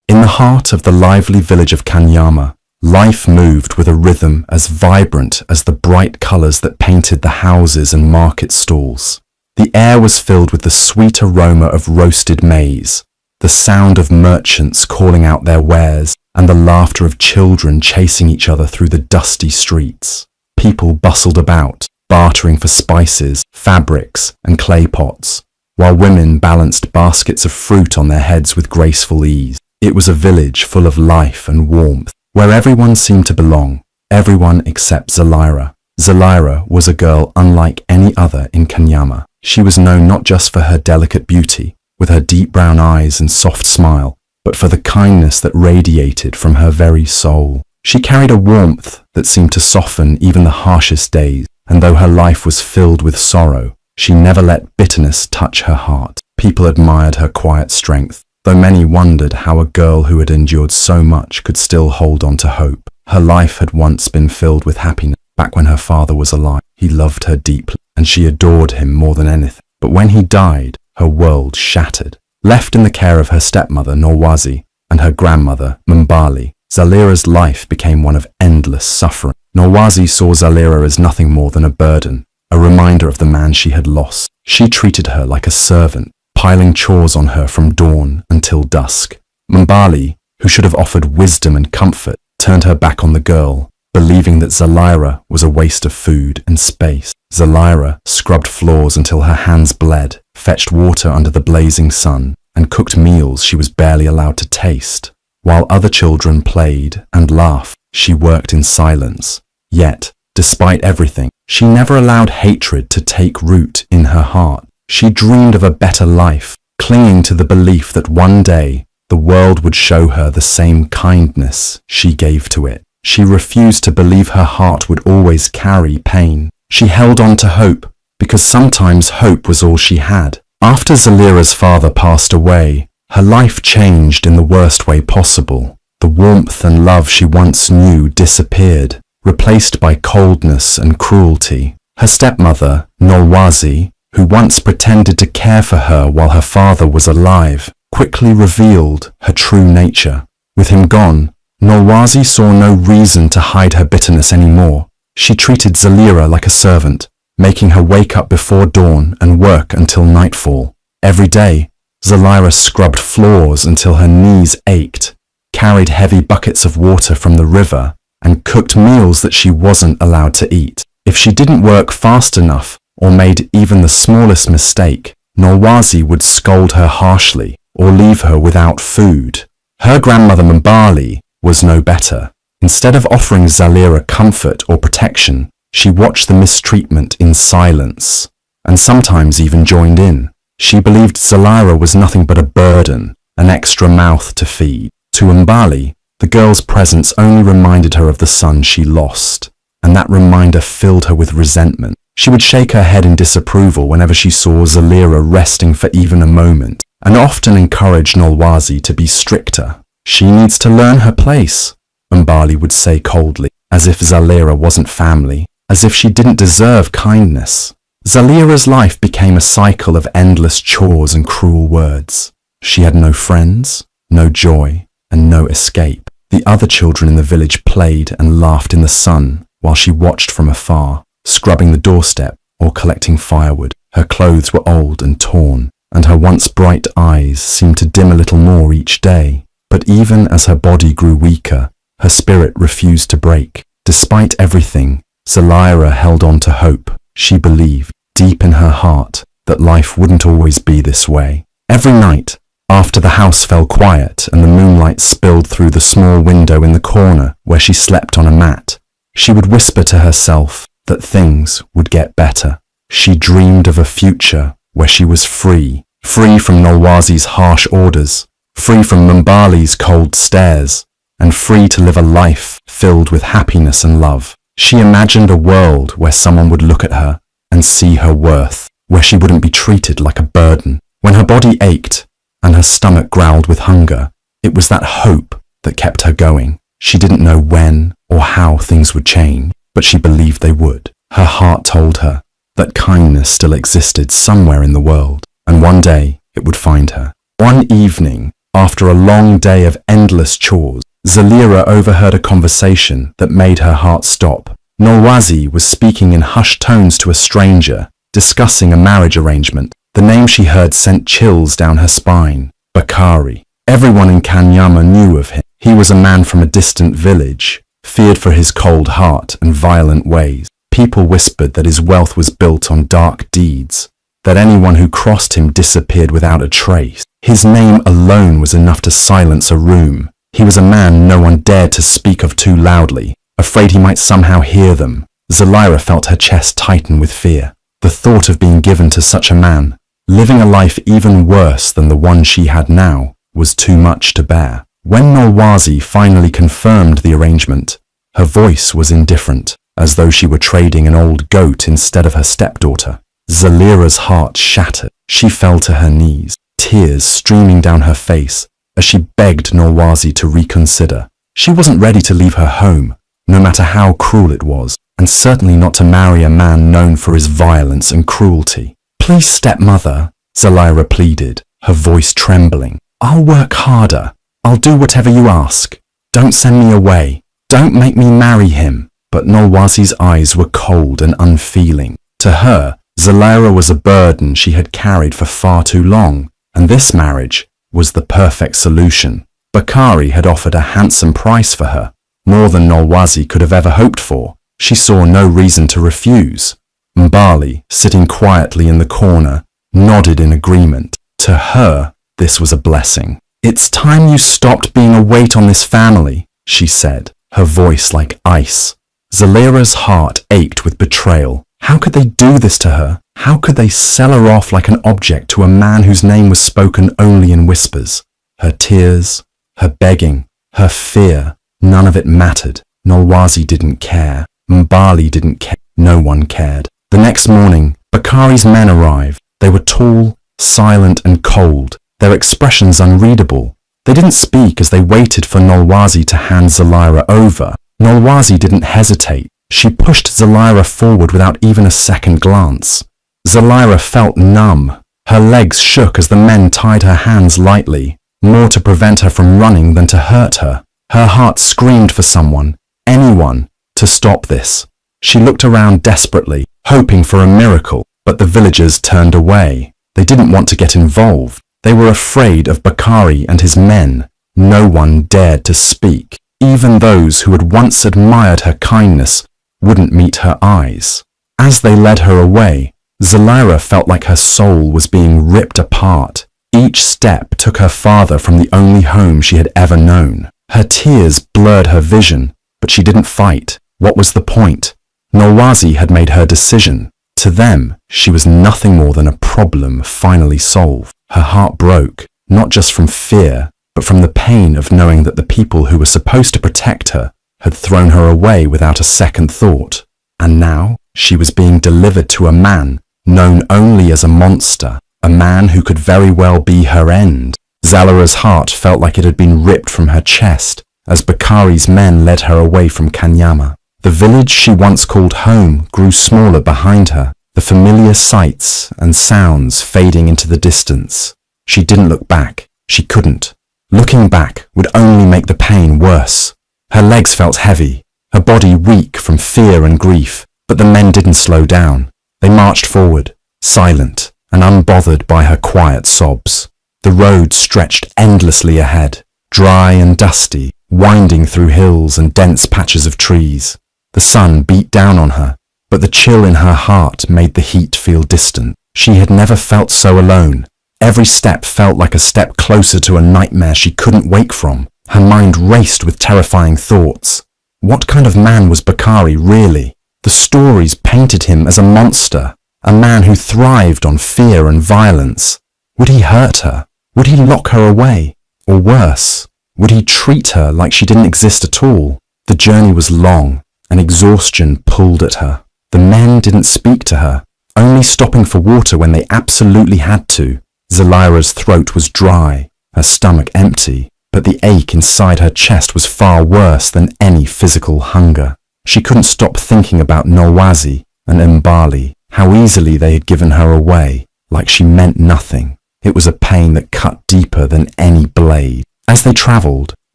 In the heart of the lively village of Kanyama, life moved with a rhythm as vibrant as the bright colors that painted the houses and market stalls. The air was filled with the sweet aroma of roasted maize, the sound of merchants calling out their wares, and the laughter of children chasing each other through the dusty streets. People bustled about, bartering for spices, fabrics, and clay pots, while women balanced baskets of fruit on their heads with graceful ease. It was a village full of life and warmth, where everyone seemed to belong, everyone except Zalira. Zalira was a girl unlike any other in Kanyama. She was known not just for her delicate beauty, with her deep brown eyes and soft smile, but for the kindness that radiated from her very soul. She carried a warmth that seemed to soften even the harshest days, and though her life was filled with sorrow, she never let bitterness touch her heart. People admired her quiet strength, though many wondered how a girl who had endured so much could still hold on to hope. Her life had once been filled with happiness. Back when her father was alive, he loved her deeply, and she adored him more than anything. But when he died, her world shattered. Left in the care of her stepmother, Norwazi, and her grandmother, Mbali, Zalira's life became one of endless suffering. Norwazi saw Zalira as nothing more than a burden, a reminder of the man she had lost. She treated her like a servant, piling chores on her from dawn until dusk. Mbali, who should have offered wisdom and comfort, turned her back on the girl, believing that Zalira was a waste of food and space. Zalira scrubbed floors until her hands bled, fetched water under the blazing sun, and cooked meals she was barely allowed to taste. While other children played and laughed, she worked in silence. Yet, despite everything, she never allowed hatred to take root in her heart. She dreamed of a better life, clinging to the belief that one day the world would show her the same kindness she gave to it. She refused to believe her heart would always carry pain. She held on to hope, because sometimes hope was all she had. After Zalira's father passed away, her life changed in the worst way possible. The warmth and love she once knew disappeared, replaced by coldness and cruelty. Her stepmother, Norwazi, who once pretended to care for her while her father was alive, quickly revealed her true nature. With him gone, Norwazi saw no reason to hide her bitterness anymore. She treated Zalira like a servant, making her wake up before dawn and work until nightfall. Every day, Zalira scrubbed floors until her knees ached, carried heavy buckets of water from the river, and cooked meals that she wasn't allowed to eat. If she didn't work fast enough or made even the smallest mistake, Norwazi would scold her harshly or leave her without food. Her grandmother Mbali was no better. Instead of offering Zalira comfort or protection, she watched the mistreatment in silence, and sometimes even joined in. She believed Zalira was nothing but a burden, an extra mouth to feed. To Mbali, the girl's presence only reminded her of the son she lost, and that reminder filled her with resentment. She would shake her head in disapproval whenever she saw Zalira resting for even a moment, and often encouraged Norwazi to be stricter. "She needs to learn her place," Mbali would say coldly, as if Zalira wasn't family, as if she didn't deserve kindness. Zalira's life became a cycle of endless chores and cruel words. She had no friends, no joy, and no escape. The other children in the village played and laughed in the sun while she watched from afar, scrubbing the doorstep or collecting firewood. Her clothes were old and torn, and her once bright eyes seemed to dim a little more each day. But even as her body grew weaker, her spirit refused to break. Despite everything, Zalira held on to hope. She believed, deep in her heart, that life wouldn't always be this way. Every night, after the house fell quiet and the moonlight spilled through the small window in the corner where she slept on a mat, she would whisper to herself that things would get better. She dreamed of a future where she was free, free from Norwazi's harsh orders, free from Mbali's cold stares, and free to live a life filled with happiness and love. She imagined a world where someone would look at her and see her worth, where she wouldn't be treated like a burden. When her body ached and her stomach growled with hunger, it was that hope that kept her going. She didn't know when or how things would change, but she believed they would. Her heart told her that kindness still existed somewhere in the world, and one day it would find her. One evening, After a long day of endless chores, Zalira overheard a conversation that made her heart stop. Nolwazi was speaking in hushed tones to a stranger, discussing a marriage arrangement. The name she heard sent chills down her spine. Bakari. Everyone in Kanyama knew of him. He was a man from a distant village, feared for his cold heart and violent ways. People whispered that his wealth was built on dark deeds, that anyone who crossed him disappeared without a trace. His name alone was enough to silence a room. He was a man no one dared to speak of too loudly, afraid he might somehow hear them. Zalira felt her chest tighten with fear. The thought of being given to such a man, living a life even worse than the one she had now, was too much to bear. When Nolwazi finally confirmed the arrangement, her voice was indifferent, as though she were trading an old goat instead of her stepdaughter. Zalira's heart shattered. She fell to her knees, tears streaming down her face as she begged Nolwazi to reconsider. She wasn't ready to leave her home, no matter how cruel it was, and certainly not to marry a man known for his violence and cruelty. "Please, stepmother," Zalira pleaded, her voice trembling. "I'll work harder. I'll do whatever you ask. Don't send me away. Don't make me marry him." But Nolwazi's eyes were cold and unfeeling. To her, Zalira was a burden she had carried for far too long, and this marriage was the perfect solution. Bakari had offered a handsome price for her, more than Nolwazi could have ever hoped for. She saw no reason to refuse. Mbali, sitting quietly in the corner, nodded in agreement. To her, this was a blessing. "It's time you stopped being a weight on this family," she said, her voice like ice. Zalira's heart ached with betrayal. How could they do this to her? How could they sell her off like an object to a man whose name was spoken only in whispers? Her tears, her begging, her fear, none of it mattered. Nolwazi didn't care. Mbali didn't care. No one cared. The next morning, Bakari's men arrived. They were tall, silent and cold, their expressions unreadable. They didn't speak as they waited for Nolwazi to hand Zalira over. Nolwazi didn't hesitate. She pushed Zalira forward without even a second glance. Zalira felt numb. Her legs shook as the men tied her hands lightly, more to prevent her from running than to hurt her. Her heart screamed for someone, anyone, to stop this. She looked around desperately, hoping for a miracle, but the villagers turned away. They didn't want to get involved. They were afraid of Bakari and his men. No one dared to speak. Even those who had once admired her kindness wouldn't meet her eyes. As they led her away, Zalira felt like her soul was being ripped apart. Each step took her farther from the only home she had ever known. Her tears blurred her vision, but she didn't fight. What was the point? Nolwazi had made her decision. To them, she was nothing more than a problem finally solved. Her heart broke, not just from fear, but from the pain of knowing that the people who were supposed to protect her had thrown her away without a second thought. And now she was being delivered to a man known only as a monster, a man who could very well be her end. Zalira's heart felt like it had been ripped from her chest as Bakari's men led her away from Kanyama. The village she once called home grew smaller behind her, the familiar sights and sounds fading into the distance. She didn't look back. She couldn't. Looking back would only make the pain worse. Her legs felt heavy, her body weak from fear and grief, but the men didn't slow down. They marched forward, silent and unbothered by her quiet sobs. The road stretched endlessly ahead, dry and dusty, winding through hills and dense patches of trees. The sun beat down on her, but the chill in her heart made the heat feel distant. She had never felt so alone. Every step felt like a step closer to a nightmare she couldn't wake from. Her mind raced with terrifying thoughts. What kind of man was Bakari really? The stories painted him as a monster, a man who thrived on fear and violence. Would he hurt her? Would he lock her away? Or worse, would he treat her like she didn't exist at all? The journey was long, and exhaustion pulled at her. The men didn't speak to her, only stopping for water when they absolutely had to. Zalira's throat was dry, her stomach empty, but the ache inside her chest was far worse than any physical hunger. She couldn't stop thinking about Nolwazi and Mbali, how easily they had given her away, like she meant nothing. It was a pain that cut deeper than any blade. As they travelled,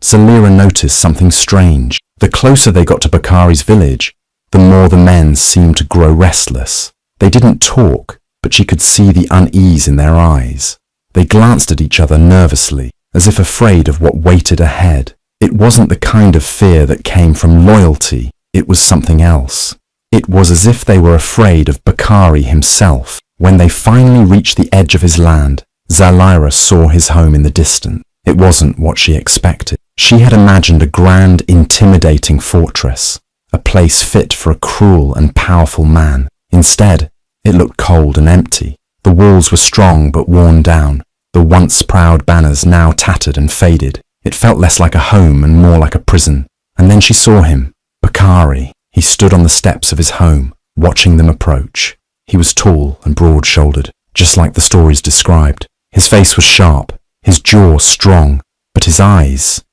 Zalira noticed something strange. The closer they got to Bakari's village, the more the men seemed to grow restless. They didn't talk, but she could see the unease in their eyes. They glanced at each other nervously, as if afraid of what waited ahead. It wasn't the kind of fear that came from loyalty, it was something else. It was as if they were afraid of Bakari himself. When they finally reached the edge of his land, Zalira saw his home in the distance. It wasn't what she expected. She had imagined a grand, intimidating fortress, a place fit for a cruel and powerful man. Instead, it looked cold and empty. The walls were strong but worn down, the once proud banners now tattered and faded. It felt less like a home and more like a prison. And then she saw him, Bakari. He stood on the steps of his home, watching them approach. He was tall and broad-shouldered, just like the stories described. His face was sharp, his jaw strong, but his eyes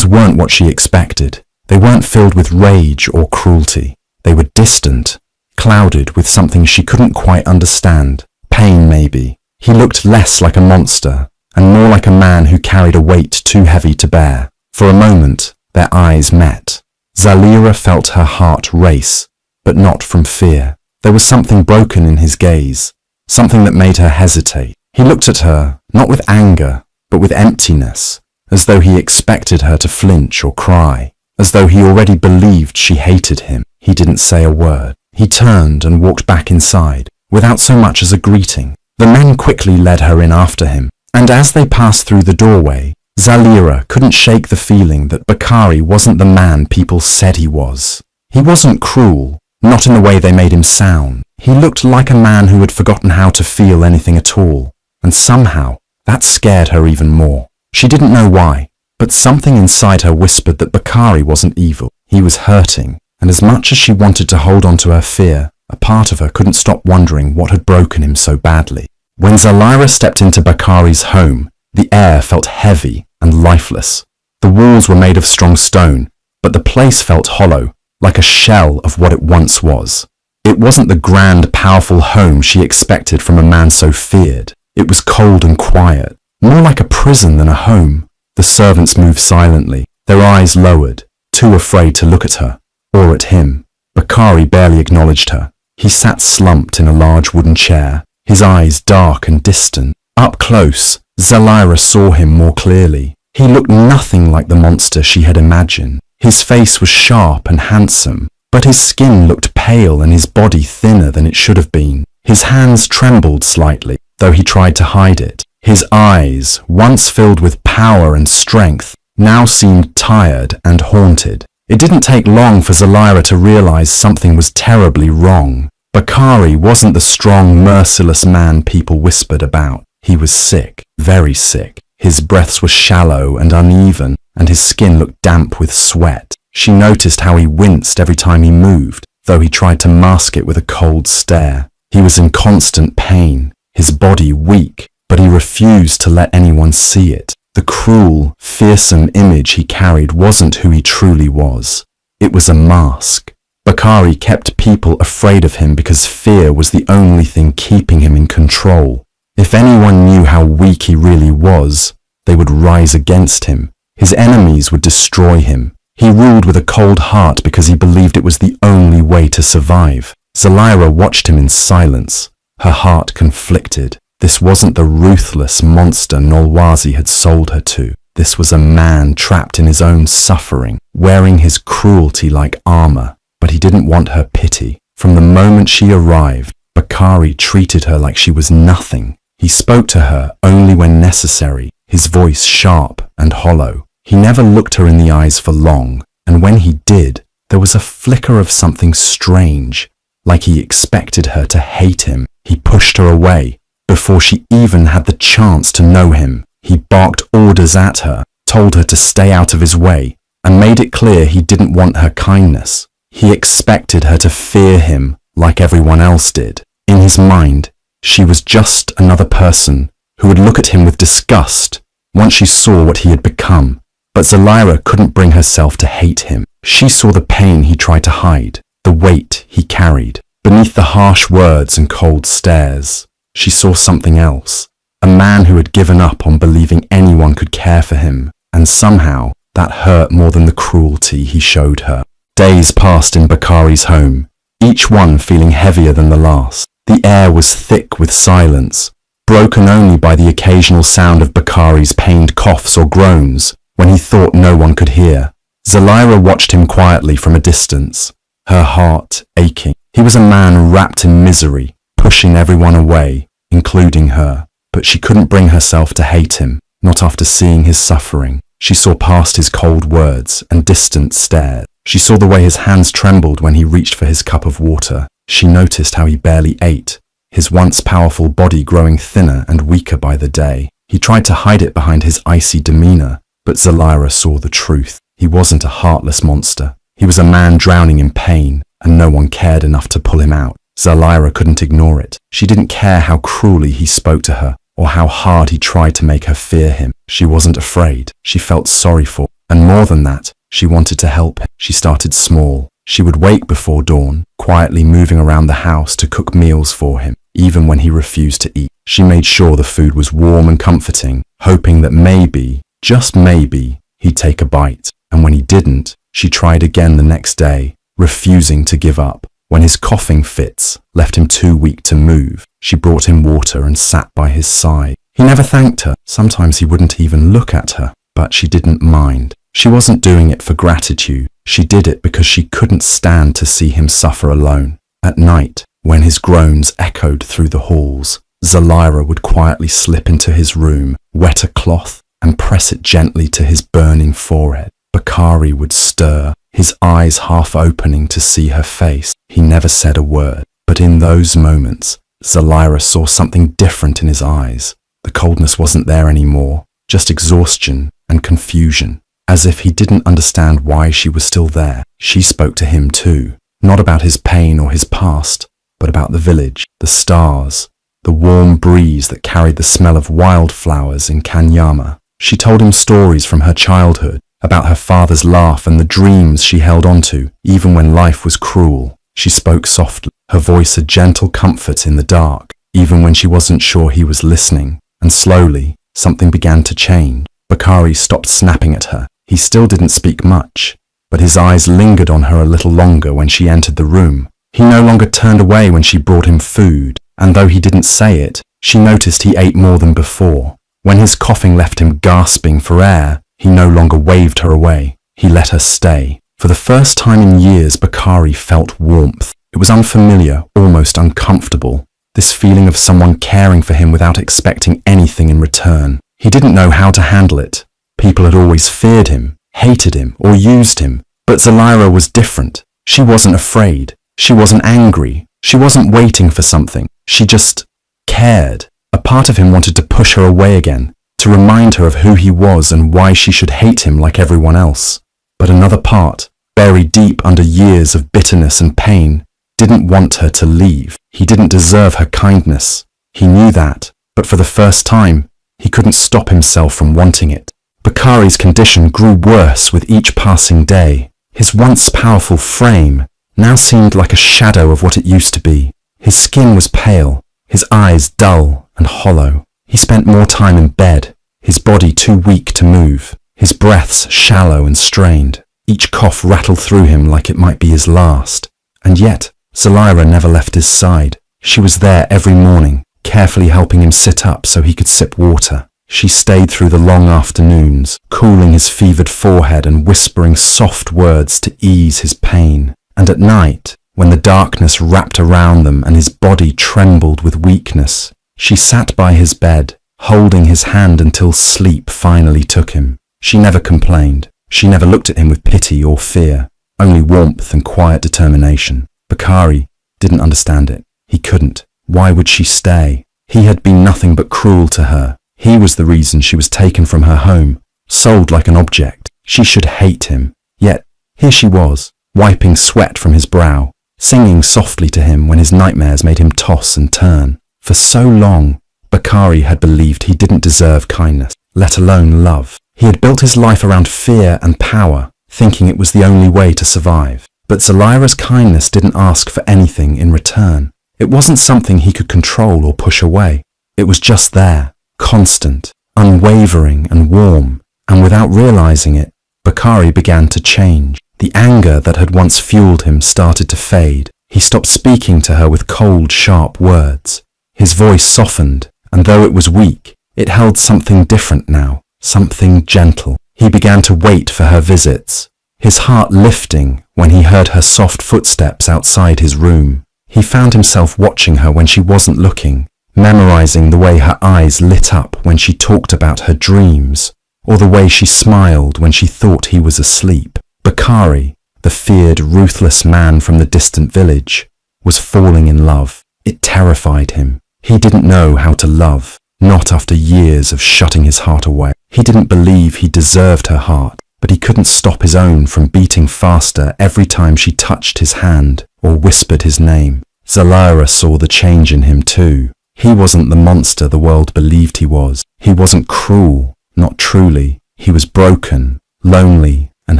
weren't what she expected. They weren't filled with rage or cruelty. They were distant, clouded with something she couldn't quite understand. Pain, maybe. He looked less like a monster and more like a man who carried a weight too heavy to bear. For a moment, their eyes met. Zalira felt her heart race, but not from fear. There was something broken in his gaze, something that made her hesitate. He looked at her, not with anger, but with emptiness, as though he expected her to flinch or cry, as though he already believed she hated him. He didn't say a word. He turned and walked back inside, without so much as a greeting. The men quickly led her in after him, and as they passed through the doorway, Zalira couldn't shake the feeling that Bakari wasn't the man people said he was. He wasn't cruel, not in the way they made him sound. He looked like a man who had forgotten how to feel anything at all, and somehow that scared her even more. She didn't know why, but something inside her whispered that Bakari wasn't evil. He was hurting, and as much as she wanted to hold on to her fear, a part of her couldn't stop wondering what had broken him so badly. When Zalira stepped into Bakari's home, the air felt heavy and lifeless. The walls were made of strong stone, but the place felt hollow, like a shell of what it once was. It wasn't the grand, powerful home she expected from a man so feared. It was cold and quiet, more like a prison than a home. The servants moved silently, their eyes lowered, too afraid to look at her, or at him. Bakari barely acknowledged her. He sat slumped in a large wooden chair, his eyes dark and distant. Up close, Zalira saw him more clearly. He looked nothing like the monster she had imagined. His face was sharp and handsome, but his skin looked pale and his body thinner than it should have been. His hands trembled slightly, though he tried to hide it. His eyes, once filled with power and strength, now seemed tired and haunted. It didn't take long for Zalira to realize something was terribly wrong. Bakari wasn't the strong, merciless man people whispered about. He was sick, very sick. His breaths were shallow and uneven, and his skin looked damp with sweat. She noticed how he winced every time he moved, though he tried to mask it with a cold stare. He was in constant pain, his body weak, but he refused to let anyone see it. The cruel, fearsome image he carried wasn't who he truly was. It was a mask. Bakari kept people afraid of him because fear was the only thing keeping him in control. If anyone knew how weak he really was, they would rise against him. His enemies would destroy him. He ruled with a cold heart because he believed it was the only way to survive. Zalira watched him in silence, her heart conflicted. This wasn't the ruthless monster Nolwazi had sold her to. This was a man trapped in his own suffering, wearing his cruelty like armor. But he didn't want her pity. From the moment she arrived, Bakari treated her like she was nothing. He spoke to her only when necessary, his voice sharp and hollow. He never looked her in the eyes for long, and when he did, there was a flicker of something strange, like he expected her to hate him. He pushed her away, before she even had the chance to know him. He barked orders at her, told her to stay out of his way, and made it clear he didn't want her kindness. He expected her to fear him like everyone else did. In his mind, she was just another person who would look at him with disgust once she saw what he had become. But Zalira couldn't bring herself to hate him. She saw the pain he tried to hide, the weight he carried. Beneath the harsh words and cold stares, she saw something else, a man who had given up on believing anyone could care for him, and somehow that hurt more than the cruelty he showed her. Days passed in Bakari's home, each one feeling heavier than the last. The air was thick with silence, broken only by the occasional sound of Bakari's pained coughs or groans when he thought no one could hear. Zalaira watched him quietly from a distance, her heart aching. He was a man wrapped in misery, pushing everyone away, including her. But she couldn't bring herself to hate him, not after seeing his suffering. She saw past his cold words and distant stares. She saw the way his hands trembled when he reached for his cup of water. She noticed how he barely ate, his once powerful body growing thinner and weaker by the day. He tried to hide it behind his icy demeanor, but Zalaira saw the truth. He wasn't a heartless monster. He was a man drowning in pain, and no one cared enough to pull him out. Zalaira couldn't ignore it. She didn't care how cruelly he spoke to her, or how hard he tried to make her fear him. She wasn't afraid. She felt sorry for him. And more than that, she wanted to help him. She started small. She would wake before dawn, quietly moving around the house to cook meals for him, even when he refused to eat. She made sure the food was warm and comforting, hoping that maybe, just maybe, he'd take a bite. And when he didn't, she tried again the next day, refusing to give up. When his coughing fits left him too weak to move, she brought him water and sat by his side. He never thanked her. Sometimes he wouldn't even look at her, but she didn't mind. She wasn't doing it for gratitude. She did it because she couldn't stand to see him suffer alone. At night, when his groans echoed through the halls, Zalaira would quietly slip into his room, wet a cloth, and press it gently to his burning forehead. Bakari would stir, his eyes half opening to see her face. He never said a word, but in those moments, Zalaira saw something different in his eyes. The coldness wasn't there anymore, just exhaustion and confusion, as if he didn't understand why she was still there. She spoke to him too, not about his pain or his past, but about the village, the stars, the warm breeze that carried the smell of wildflowers in Kanyama. She told him stories from her childhood, about her father's laugh and the dreams she held onto, even when life was cruel. She spoke softly, her voice a gentle comfort in the dark, even when she wasn't sure he was listening. And slowly, something began to change. Bakari stopped snapping at her. He still didn't speak much, but his eyes lingered on her a little longer when she entered the room. He no longer turned away when she brought him food, and though he didn't say it, she noticed he ate more than before. When his coughing left him gasping for air, he no longer waved her away. He let her stay. For the first time in years, Bakari felt warmth. It was unfamiliar, almost uncomfortable. This feeling of someone caring for him without expecting anything in return. He didn't know how to handle it. People had always feared him, hated him, or used him. But Zalaira was different. She wasn't afraid. She wasn't angry. She wasn't waiting for something. She just cared. A part of him wanted to push her away again, to remind her of who he was and why she should hate him like everyone else. But another part, buried deep under years of bitterness and pain, didn't want her to leave. He didn't deserve her kindness. He knew that, but for the first time, he couldn't stop himself from wanting it. Bakari's condition grew worse with each passing day. His once powerful frame now seemed like a shadow of what it used to be. His skin was pale, his eyes dull and hollow. He spent more time in bed, his body too weak to move, his breaths shallow and strained. Each cough rattled through him like it might be his last. And yet, Zalaira never left his side. She was there every morning, carefully helping him sit up so he could sip water. She stayed through the long afternoons, cooling his fevered forehead and whispering soft words to ease his pain. And at night, when the darkness wrapped around them and his body trembled with weakness, she sat by his bed, holding his hand until sleep finally took him. She never complained. She never looked at him with pity or fear, only warmth and quiet determination. Bakari didn't understand it. He couldn't. Why would she stay? He had been nothing but cruel to her. He was the reason she was taken from her home, sold like an object. She should hate him. Yet, here she was, wiping sweat from his brow, singing softly to him when his nightmares made him toss and turn. For so long, Bakari had believed he didn't deserve kindness, let alone love. He had built his life around fear and power, thinking it was the only way to survive. But Zalaira's kindness didn't ask for anything in return. It wasn't something he could control or push away. It was just there, constant, unwavering and warm, and without realizing it, Bakari began to change. The anger that had once fueled him started to fade. He stopped speaking to her with cold, sharp words. His voice softened, and though it was weak, it held something different now, something gentle. He began to wait for her visits, his heart lifting when he heard her soft footsteps outside his room. He found himself watching her when she wasn't looking, memorizing the way her eyes lit up when she talked about her dreams, or the way she smiled when she thought he was asleep. Bakari, the feared, ruthless man from the distant village, was falling in love. It terrified him. He didn't know how to love, not after years of shutting his heart away. He didn't believe he deserved her heart, but he couldn't stop his own from beating faster every time she touched his hand or whispered his name. Zalara saw the change in him too. He wasn't the monster the world believed he was. He wasn't cruel, not truly. He was broken, lonely, and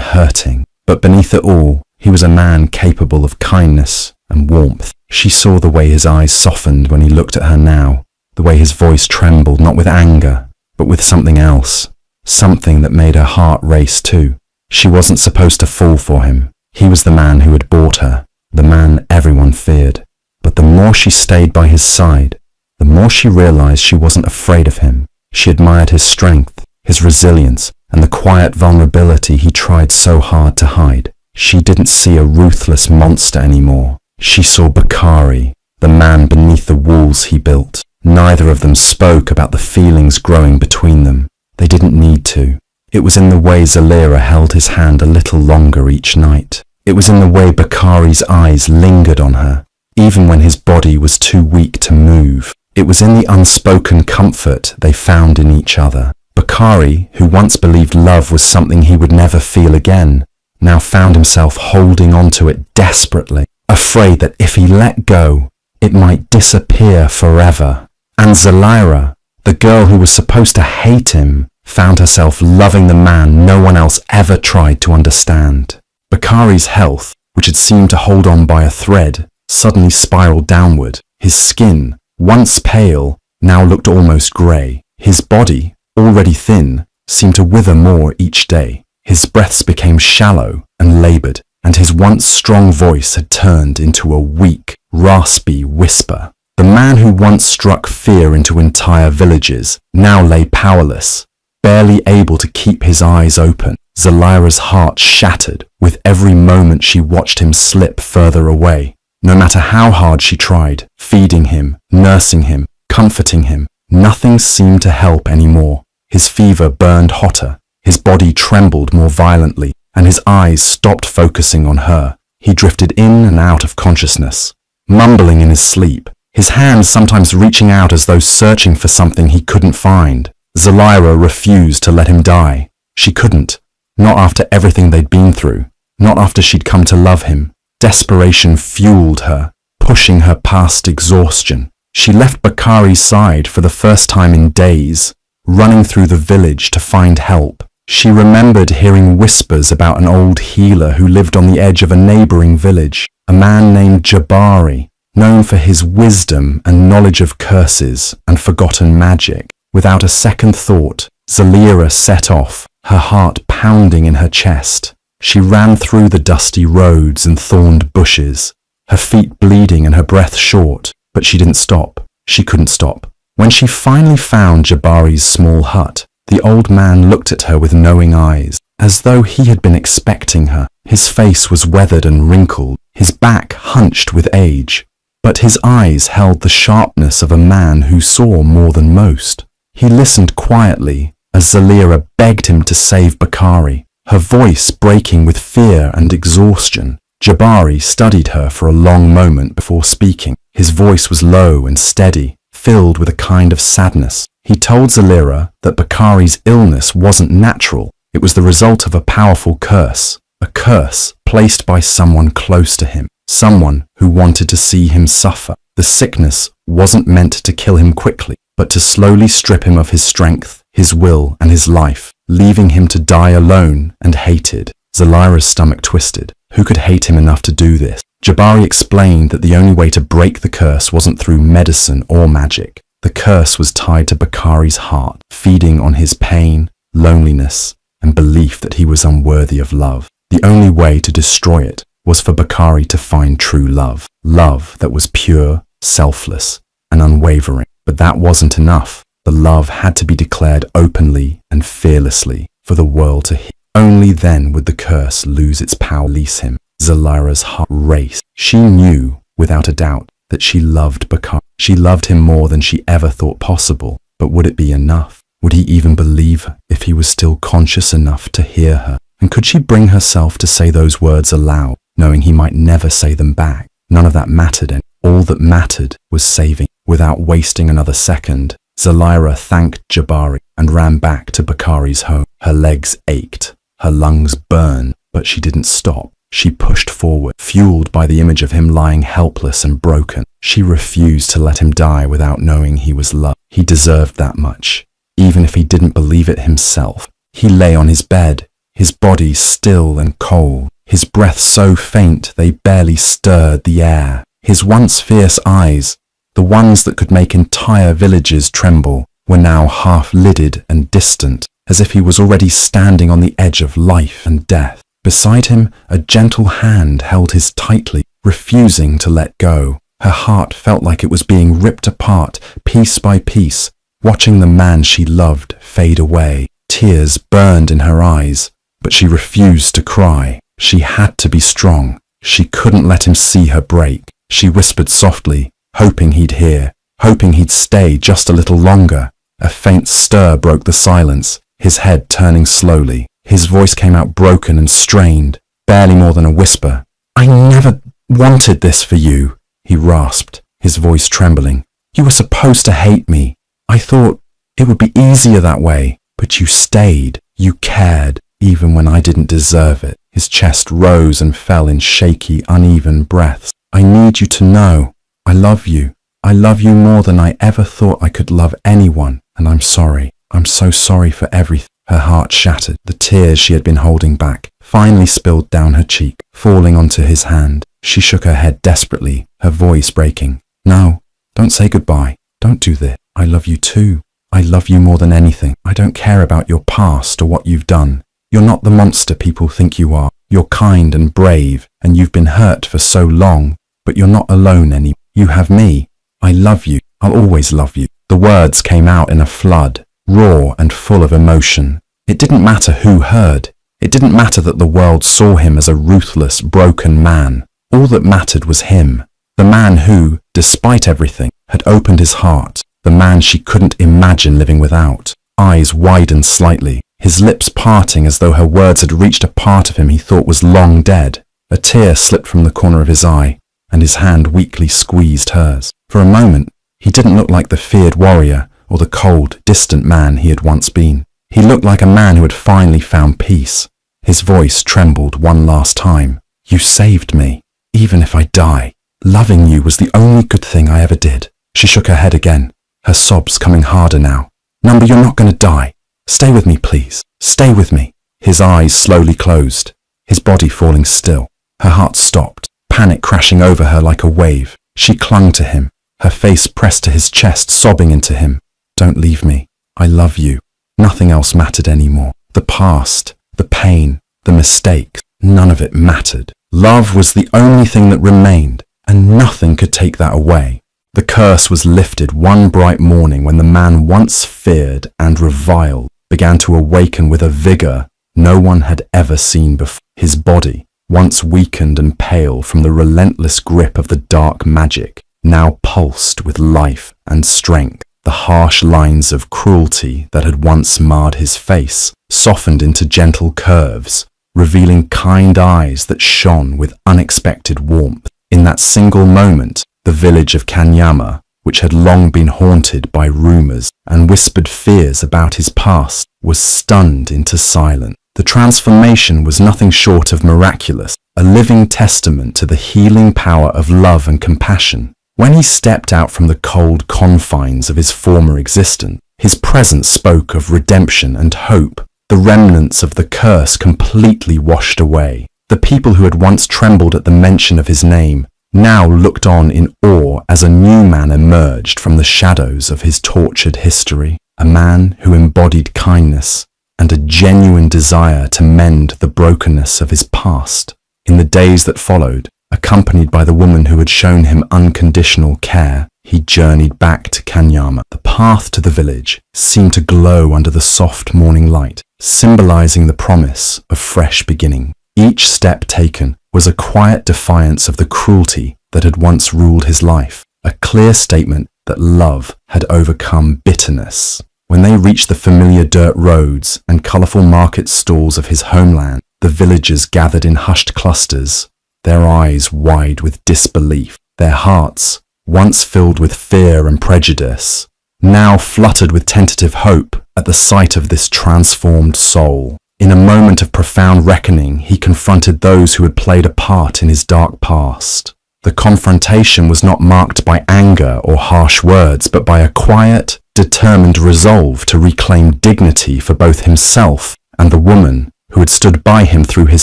hurting. But beneath it all, he was a man capable of kindness and warmth. She saw the way his eyes softened when he looked at her now, the way his voice trembled, not with anger, but with something else, something that made her heart race too. She wasn't supposed to fall for him. He was the man who had bought her, the man everyone feared. But the more she stayed by his side, the more she realized she wasn't afraid of him. She admired his strength, his resilience, and the quiet vulnerability he tried so hard to hide. She didn't see a ruthless monster anymore. She saw Bakari, the man beneath the walls he built. Neither of them spoke about the feelings growing between them. They didn't need to. It was in the way Zalara held his hand a little longer each night. It was in the way Bakari's eyes lingered on her, even when his body was too weak to move. It was in the unspoken comfort they found in each other. Bakari, who once believed love was something he would never feel again, now found himself holding onto it desperately, afraid that if he let go, it might disappear forever. And Zalara, the girl who was supposed to hate him, found herself loving the man no one else ever tried to understand. Bakari's health, which had seemed to hold on by a thread, suddenly spiraled downward. His skin, once pale, now looked almost grey. His body, already thin, seemed to wither more each day. His breaths became shallow and laboured, and his once strong voice had turned into a weak, raspy whisper. The man who once struck fear into entire villages now lay powerless, barely able to keep his eyes open. Zalara's heart shattered with every moment she watched him slip further away. No matter how hard she tried, feeding him, nursing him, comforting him, nothing seemed to help anymore. His fever burned hotter, his body trembled more violently, and his eyes stopped focusing on her. He drifted in and out of consciousness, mumbling in his sleep, his hands sometimes reaching out as though searching for something he couldn't find. Zalara refused to let him die. She couldn't, not after everything they'd been through, not after she'd come to love him. Desperation fueled her, pushing her past exhaustion. She left Bakari's side for the first time in days, running through the village to find help. She remembered hearing whispers about an old healer who lived on the edge of a neighbouring village, a man named Jabari, known for his wisdom and knowledge of curses and forgotten magic. Without a second thought, Zalara set off, her heart pounding in her chest. She ran through the dusty roads and thorned bushes, her feet bleeding and her breath short, but she didn't stop. She couldn't stop. When she finally found Jabari's small hut, the old man looked at her with knowing eyes, as though he had been expecting her. His face was weathered and wrinkled, his back hunched with age, but his eyes held the sharpness of a man who saw more than most. He listened quietly as Zalara begged him to save Bakari, her voice breaking with fear and exhaustion. Jabari studied her for a long moment before speaking. His voice was low and steady, filled with a kind of sadness. He told Zalara that Bakari's illness wasn't natural. It was the result of a powerful curse, a curse placed by someone close to him, someone who wanted to see him suffer. The sickness wasn't meant to kill him quickly, but to slowly strip him of his strength, his will, and his life, leaving him to die alone and hated. Zalara's stomach twisted. Who could hate him enough to do this? Jabari explained that the only way to break the curse wasn't through medicine or magic. The curse was tied to Bakari's heart, feeding on his pain, loneliness, and belief that he was unworthy of love. The only way to destroy it was for Bakari to find true love, love that was pure, selfless, and unwavering. But that wasn't enough. The love had to be declared openly and fearlessly for the world to hear. Only then would the curse lose its power to release him. Zalaira's heart raced. She knew, without a doubt, that she loved Bakari. She loved him more than she ever thought possible. But would it be enough? Would he even believe her if he was still conscious enough to hear her? And could she bring herself to say those words aloud, knowing he might never say them back? None of that mattered, and all that mattered was saving. Without wasting another second, Zalaira thanked Jabari and ran back to Bakari's home. Her legs ached, her lungs burned, but she didn't stop. She pushed forward, fueled by the image of him lying helpless and broken. She refused to let him die without knowing he was loved. He deserved that much, even if he didn't believe it himself. He lay on his bed, his body still and cold, his breath so faint they barely stirred the air. His once fierce eyes, the ones that could make entire villages tremble, were now half-lidded and distant, as if he was already standing on the edge of life and death. Beside him, a gentle hand held his tightly, refusing to let go. Her heart felt like it was being ripped apart, piece by piece, watching the man she loved fade away. Tears burned in her eyes, but she refused to cry. She had to be strong. She couldn't let him see her break. She whispered softly, hoping he'd hear, hoping he'd stay just a little longer. A faint stir broke the silence, his head turning slowly. His voice came out broken and strained, barely more than a whisper. "I never wanted this for you," he rasped, his voice trembling. "You were supposed to hate me. I thought it would be easier that way, but you stayed. You cared, even when I didn't deserve it." His chest rose and fell in shaky, uneven breaths. "I need you to know. I love you. I love you more than I ever thought I could love anyone, and I'm sorry. I'm so sorry for everything." Her heart shattered. The tears she had been holding back finally spilled down her cheek, falling onto his hand. She shook her head desperately, her voice breaking. "No, don't say goodbye. Don't do this. I love you too. I love you more than anything. I don't care about your past or what you've done. You're not the monster people think you are. You're kind and brave, and you've been hurt for so long, but you're not alone anymore. You have me. I love you. I'll always love you." The words came out in a flood, raw and full of emotion. It didn't matter who heard. It didn't matter that the world saw him as a ruthless, broken man. All that mattered was him, the man who, despite everything, had opened his heart, the man she couldn't imagine living without. Eyes widened slightly, his lips parting as though her words had reached a part of him he thought was long dead. A tear slipped from the corner of his eye, and his hand weakly squeezed hers. For a moment, he didn't look like the feared warrior or the cold, distant man he had once been. He looked like a man who had finally found peace. His voice trembled one last time. "You saved me, even if I die. Loving you was the only good thing I ever did." She shook her head again, her sobs coming harder now. "Number, you're not going to die. Stay with me, please. Stay with me." His eyes slowly closed, his body falling still. Her heart stopped, panic crashing over her like a wave. She clung to him, her face pressed to his chest, sobbing into him. "Don't leave me. I love you." Nothing else mattered anymore. The past, the pain, the mistakes, none of it mattered. Love was the only thing that remained, and nothing could take that away. The curse was lifted one bright morning when the man once feared and reviled began to awaken with a vigor no one had ever seen before. His body, once weakened and pale from the relentless grip of the dark magic, now pulsed with life and strength. The harsh lines of cruelty that had once marred his face softened into gentle curves, revealing kind eyes that shone with unexpected warmth. In that single moment, the village of Kanyama, which had long been haunted by rumors and whispered fears about his past, was stunned into silence. The transformation was nothing short of miraculous, a living testament to the healing power of love and compassion. When he stepped out from the cold confines of his former existence, his presence spoke of redemption and hope. The remnants of the curse completely washed away. The people who had once trembled at the mention of his name now looked on in awe as a new man emerged from the shadows of his tortured history, a man who embodied kindness and a genuine desire to mend the brokenness of his past. In the days that followed, accompanied by the woman who had shown him unconditional care, he journeyed back to Kanyama. The path to the village seemed to glow under the soft morning light, symbolizing the promise of fresh beginning. Each step taken was a quiet defiance of the cruelty that had once ruled his life, a clear statement that love had overcome bitterness. When they reached the familiar dirt roads and colorful market stalls of his homeland, the villagers gathered in hushed clusters, their eyes wide with disbelief, their hearts, once filled with fear and prejudice, now fluttered with tentative hope at the sight of this transformed soul. In a moment of profound reckoning, he confronted those who had played a part in his dark past. The confrontation was not marked by anger or harsh words, but by a quiet, determined resolve to reclaim dignity for both himself and the woman who had stood by him through his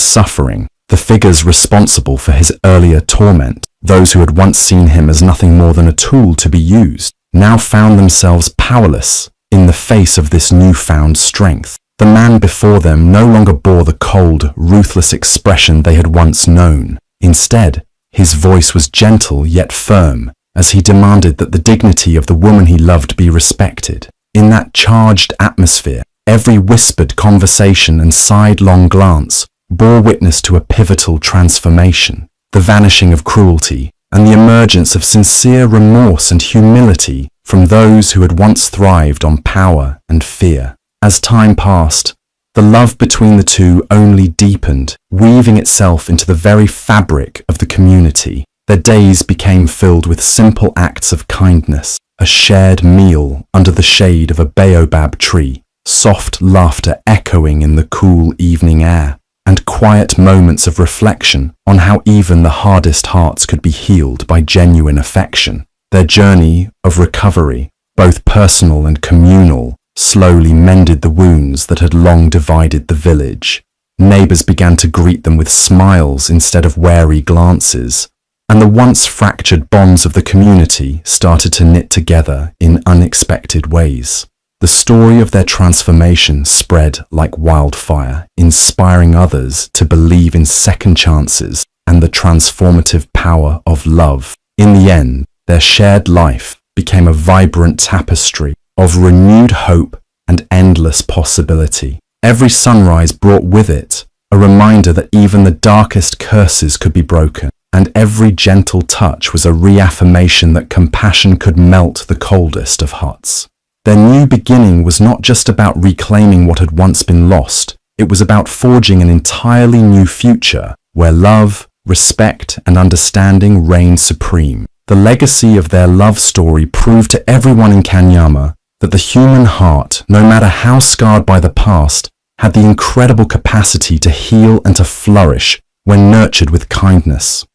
suffering. The figures responsible for his earlier torment, those who had once seen him as nothing more than a tool to be used, now found themselves powerless in the face of this newfound strength. The man before them no longer bore the cold, ruthless expression they had once known. Instead, his voice was gentle yet firm as he demanded that the dignity of the woman he loved be respected. In that charged atmosphere, every whispered conversation and sidelong glance bore witness to a pivotal transformation, the vanishing of cruelty and the emergence of sincere remorse and humility from those who had once thrived on power and fear. As time passed, the love between the two only deepened, weaving itself into the very fabric of the community. Their days became filled with simple acts of kindness, a shared meal under the shade of a baobab tree, soft laughter echoing in the cool evening air, and quiet moments of reflection on how even the hardest hearts could be healed by genuine affection. Their journey of recovery, both personal and communal, slowly mended the wounds that had long divided the village. Neighbors began to greet them with smiles instead of wary glances, and the once fractured bonds of the community started to knit together in unexpected ways. The story of their transformation spread like wildfire, inspiring others to believe in second chances and the transformative power of love. In the end, their shared life became a vibrant tapestry of renewed hope and endless possibility. Every sunrise brought with it a reminder that even the darkest curses could be broken, and every gentle touch was a reaffirmation that compassion could melt the coldest of hearts. Their new beginning was not just about reclaiming what had once been lost, it was about forging an entirely new future where love, respect, and understanding reigned supreme. The legacy of their love story proved to everyone in Kanyama that the human heart, no matter how scarred by the past, had the incredible capacity to heal and to flourish when nurtured with kindness.